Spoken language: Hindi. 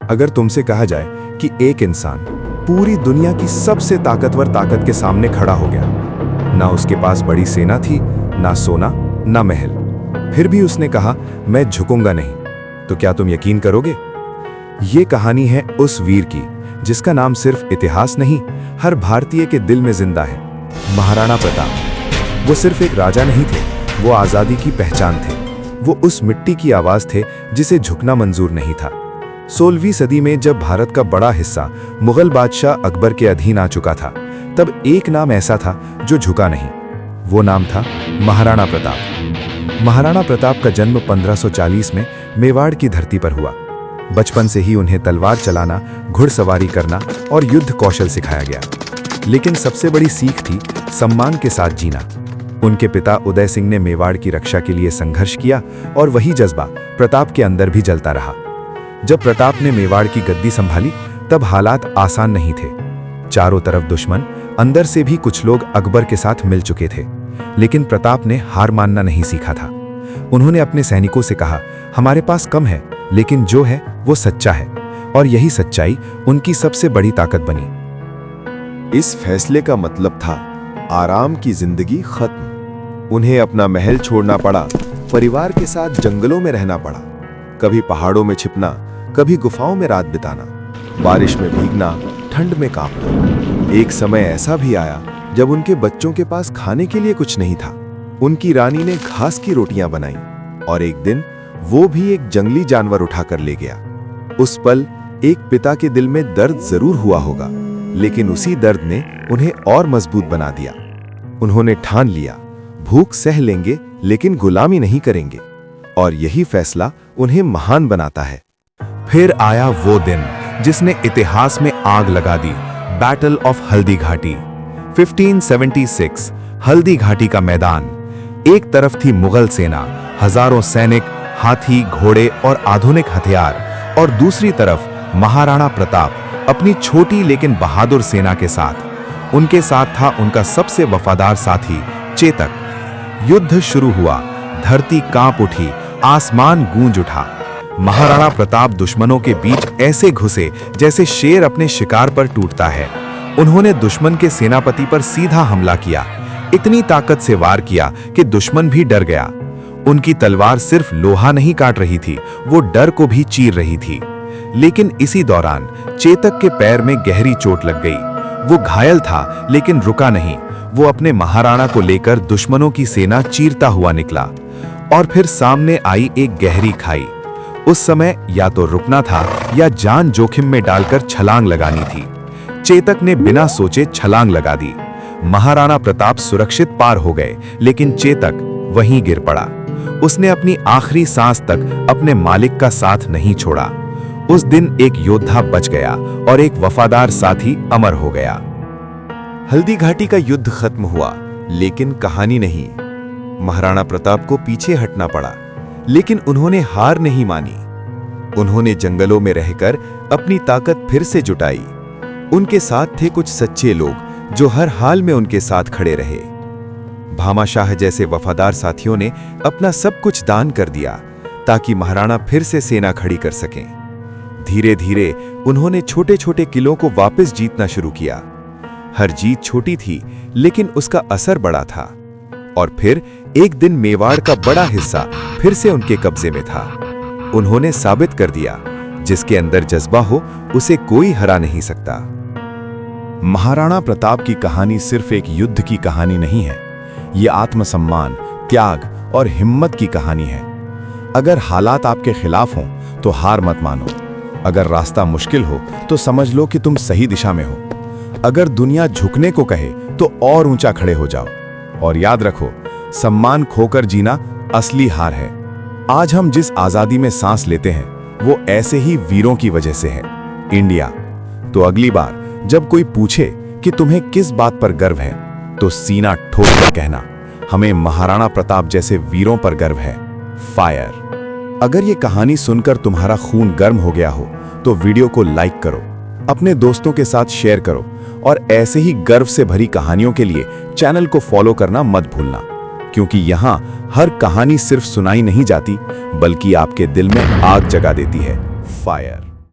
अगर तुमसे कहा जाए कि एक इंसान पूरी दुनिया की सबसे ताकतवर ताकत के सामने खड़ा हो गया, ना उसके पास बड़ी सेना थी, ना सोना, ना महल, फिर भी उसने कहा मैं झुकूंगा नहीं, तो क्या तुम यकीन करोगे? ये कहानी है उस वीर की जिसका नाम सिर्फ इतिहास नहीं, हर भारतीय के दिल में जिंदा है। महाराणा प्रताप। वो सिर्फ एक राजा नहीं थे, वो आजादी की पहचान थे। वो उस मिट्टी की आवाज थे जिसे झुकना मंजूर नहीं था। 16वीं सदी में जब भारत का बड़ा हिस्सा मुगल बादशाह अकबर के अधीन आ चुका था, तब एक नाम ऐसा था जो झुका नहीं। वो नाम था महाराणा प्रताप। महाराणा प्रताप का जन्म 1540 में मेवाड़ की धरती पर हुआ। बचपन से ही उन्हें तलवार चलाना, घुड़सवारी करना और युद्ध कौशल सिखाया गया। लेकिन सबसे बड़ी सीख थी सम्मान के साथ जीना। उनके पिता उदय सिंह ने मेवाड़ की रक्षा के लिए संघर्ष किया और वही जज्बा प्रताप के अंदर भी जलता रहा। जब प्रताप ने मेवाड़ की गद्दी संभाली, तब हालात आसान नहीं थे। चारों तरफ दुश्मन, अंदर से भी कुछ लोग अकबर के साथ मिल चुके थे। लेकिन प्रताप ने हार मानना नहीं सीखा था। उन्होंने अपने सैनिकों से कहा, हमारे पास कम है, लेकिन जो है वो सच्चा है। और यही सच्चाई उनकी सबसे बड़ी ताकत बनी। इस फैसले का मतलब था आराम की जिंदगी खत्म। उन्हें अपना महल छोड़ना पड़ा, परिवार के साथ जंगलों में रहना पड़ा, कभी पहाड़ों में छिपना, कभी गुफाओं में रात बिताना, बारिश में भीगना, ठंड में कांपना। एक समय ऐसा भी आया जब उनके बच्चों के पास खाने के लिए कुछ नहीं था। उनकी रानी ने घास की रोटियां बनाई और एक दिन वो भी एक जंगली जानवर उठाकर ले गया। उस पल एक पिता के दिल में दर्द जरूर हुआ होगा, लेकिन उसी दर्द ने उन्हें और मजबूत बना दिया। उन्होंने ठान लिया, भूख सह लेंगे लेकिन गुलामी नहीं करेंगे। और यही फैसला उन्हें महान बनाता है। फिर आया वो दिन जिसने इतिहास में आग लगा दी, बैटल ऑफ हल्दी घाटी। 1576 हल्दी घाटी का मैदान। एक तरफ थी मुगल सेना, हजारों सैनिक, हाथी, घोड़े और आधुनिक हथियार, और दूसरी तरफ महाराणा प्रताप अपनी छोटी लेकिन बहादुर सेना के साथ। उनके साथ था उनका सबसे वफादार साथी चेतक। युद्ध शुरू हुआ, धरती कांप उठी, आसमान गूंज उठा। महाराणा प्रताप दुश्मनों के बीच ऐसे घुसे जैसे शेर अपने शिकार पर टूटता है। उन्होंने दुश्मन के सेनापति पर सीधा हमला किया, इतनी ताकत से वार किया कि दुश्मन भी डर गया। उनकी तलवार सिर्फ लोहा नहीं काट रही थी, वो डर को भी चीर रही थी। लेकिन इसी दौरान चेतक के पैर में गहरी चोट लग गई। वो घायल था लेकिन रुका नहीं। वो अपने महाराणा को लेकर दुश्मनों की सेना चीरता हुआ निकला। और फिर सामने आई एक गहरी खाई। उस समय या तो रुकना था या जान जोखिम में डालकर छलांग लगानी थी। चेतक ने बिना सोचे छलांग लगा दी। महाराणा प्रताप सुरक्षित पार हो गए, लेकिन चेतक वहीं गिर पड़ा। उसने अपनी आखिरी सांस तक अपने मालिक का साथ नहीं छोड़ा। उस दिन एक योद्धा बच गया और एक वफादार साथी अमर हो गया। हल्दी घाटी का युद्ध खत्म हुआ, लेकिन कहानी नहीं। महाराणा प्रताप को पीछे हटना पड़ा, लेकिन उन्होंने हार नहीं मानी। उन्होंने जंगलों में रहकर अपनी ताकत फिर से जुटाई। उनके साथ थे कुछ सच्चे लोग जो हर हाल में उनके साथ खड़े रहे। भामाशाह जैसे वफादार साथियों ने अपना सब कुछ दान कर दिया ताकि महाराणा फिर से सेना खड़ी कर सकें। धीरे धीरे उन्होंने छोटे छोटे किलों को वापस जीतना शुरू किया। हर जीत छोटी थी, लेकिन उसका असर बड़ा था। और फिर एक दिन मेवाड़ का बड़ा हिस्सा फिर से उनके कब्जे में था। उन्होंने साबित कर दिया, जिसके अंदर जज्बा हो उसे कोई हरा नहीं सकता। महाराणा प्रताप की कहानी सिर्फ एक युद्ध की कहानी नहीं है, ये आत्मसम्मान, त्याग और हिम्मत की कहानी है। अगर हालात आपके खिलाफ हों तो हार मत मानो। अगर रास्ता मुश्किल हो तो समझ लो कि तुम सही दिशा में हो। अगर दुनिया झुकने को कहे तो और ऊंचा खड़े हो जाओ। और याद रखो, सम्मान खोकर जीना असली हार है। आज हम जिस आजादी में सांस लेते हैं वो ऐसे ही वीरों की वजह से है। इंडिया। तो अगली बार जब कोई पूछे कि तुम्हें किस बात पर गर्व है, तो सीना ठोक कर कहना, हमें महाराणा प्रताप जैसे वीरों पर गर्व है। फायर। अगर ये कहानी सुनकर तुम्हारा खून गर्म हो गया हो तो वीडियो को लाइक करो, अपने दोस्तों के साथ शेयर करो, और ऐसे ही गर्व से भरी कहानियों के लिए चैनल को फॉलो करना मत भूलना, क्योंकि यहाँ हर कहानी सिर्फ सुनाई नहीं जाती, बल्कि आपके दिल में आग जगा देती है। फायर।